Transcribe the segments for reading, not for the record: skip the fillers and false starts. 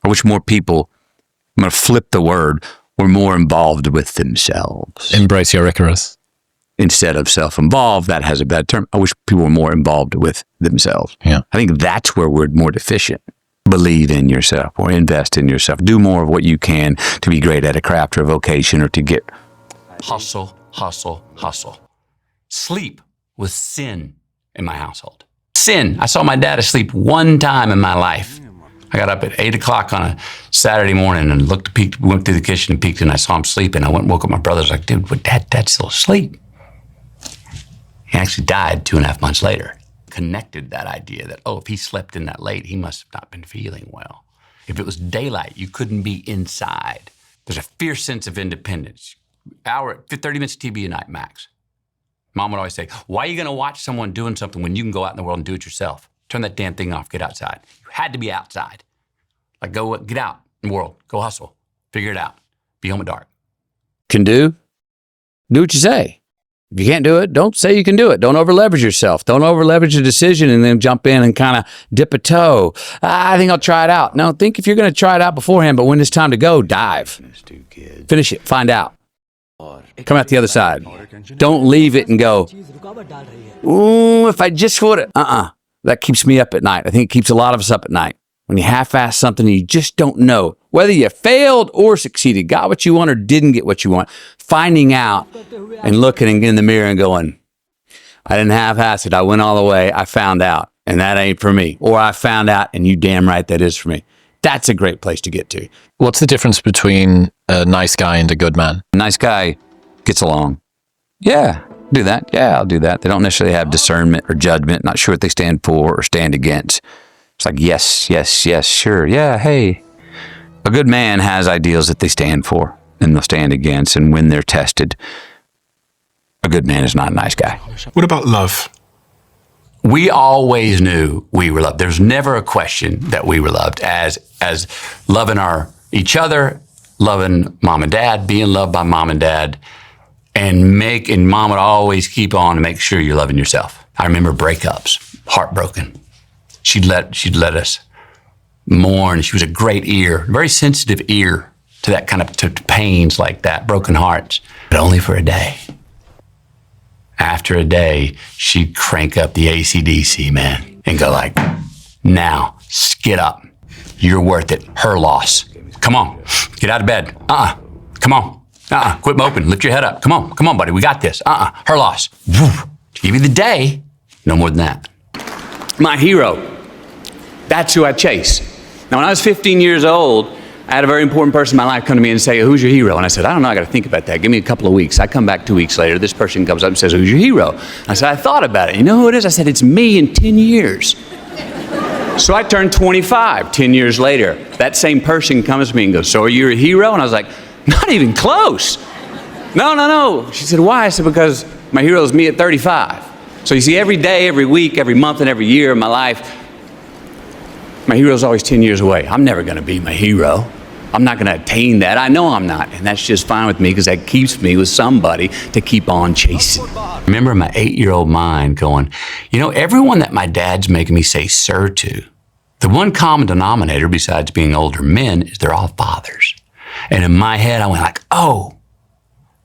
I wish more people, I'm going to flip the word, were more involved with themselves. Embrace your Icarus. Instead of self-involved, that has a bad term. I wish people were more involved with themselves. Yeah. I think that's where we're more deficient. Believe in yourself or invest in yourself. Do more of what you can to be great at a craft or a vocation or to get... Hustle, hustle, hustle. Sleep was sin in my household. Sin. I saw my dad asleep one time in my life. I got up at 8 o'clock on a Saturday morning and went through the kitchen and peeked, and I saw him sleeping. I went and woke up my brother. I was like, dude, Dad's still asleep. He actually died 2.5 months later. Connected that idea that, if he slept in that late, he must have not been feeling well. If it was daylight, you couldn't be inside. There's a fierce sense of independence. 30 minutes of TV a night, max. Mom would always say, why are you going to watch someone doing something when you can go out in the world and do it yourself? Turn that damn thing off, get outside. You had to be outside. Like, get out in the world, go hustle, figure it out, be home at dark. Can do what you say. If you can't do it, don't say you can do it. Don't over-leverage yourself. Don't over-leverage a decision and then jump in and kind of dip a toe. I think I'll try it out. No, think if you're going to try it out beforehand, but when it's time to go, dive. Finish it. Find out. Come out the other side. Don't leave it and go, ooh, if I just would have. That keeps me up at night. I think it keeps a lot of us up at night. When you half-ass something and you just don't know whether you failed or succeeded, got what you want or didn't get what you want, finding out and looking in the mirror and going, I didn't half-ass it. I went all the way. I found out, and that ain't for me. Or I found out, and you damn right that is for me. That's a great place to get to. What's the difference between a nice guy and a good man? A nice guy gets along. Yeah, do that. Yeah, I'll do that. They don't necessarily have discernment or judgment, not sure what they stand for or stand against. It's like, yes, yes, yes, sure. Yeah, hey. A good man has ideals that they stand for and they'll stand against. And when they're tested, a good man is not a nice guy. What about love? We always knew we were loved. There's never a question that we were loved as loving each other, loving mom and dad, being loved by mom and dad, and mom would always keep on to make sure you're loving yourself. I remember breakups, heartbroken. She'd let us mourn. She was a great ear, very sensitive ear to that kind of to pains like that, broken hearts, but only for a day. After a day, she'd crank up the AC/DC, man, and go like, now, get up. You're worth it. Her loss. Come on, get out of bed. Come on. Quit moping. Lift your head up. Come on, buddy. We got this. Her loss. Give you the day. No more than that. My hero. That's who I chase. Now, when I was 15 years old, I had a very important person in my life come to me and say, who's your hero? And I said, I don't know, I got to think about that. Give me a couple of weeks. I come back 2 weeks later. This person comes up and says, who's your hero? I said, I thought about it. You know who it is? I said, it's me in 10 years. So I turned 25 10 years later. That same person comes to me and goes, so are you a hero? And I was like, not even close. No. She said, why? I said, because my hero is me at 35. So you see, every day, every week, every month, and every year of my life, my hero's always 10 years away. I'm never going to be my hero. I'm not going to attain that. I know I'm not. And that's just fine with me because that keeps me with somebody to keep on chasing. I remember my 8-year-old mind going, everyone that my dad's making me say sir to, the one common denominator besides being older men is they're all fathers. And in my head, I went like, oh,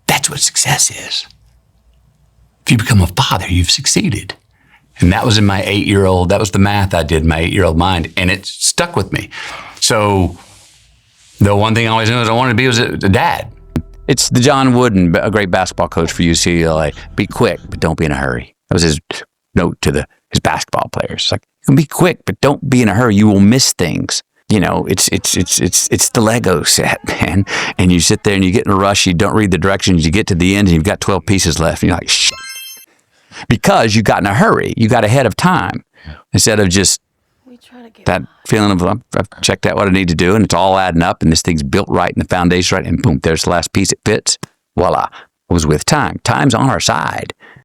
that's what success is. If you become a father, you've succeeded. And that was in my 8-year-old, that was the math I did in my 8-year-old mind, and it stuck with me. So the one thing I always knew is I wanted to be was a dad. It's the John Wooden, a great basketball coach for UCLA. Be quick, but don't be in a hurry. That was his note to his basketball players. It's like, you can be quick, but don't be in a hurry. You will miss things. It's the Lego set, man. And you sit there and you get in a rush. You don't read the directions. You get to the end and you've got 12 pieces left. And you're like, shit. Because you got in a hurry. You got ahead of time. Instead of just that feeling of, I've checked out what I need to do and it's all adding up and this thing's built right and the foundation's right and boom, there's the last piece. It fits. Voila. It was with time. Time's on our side.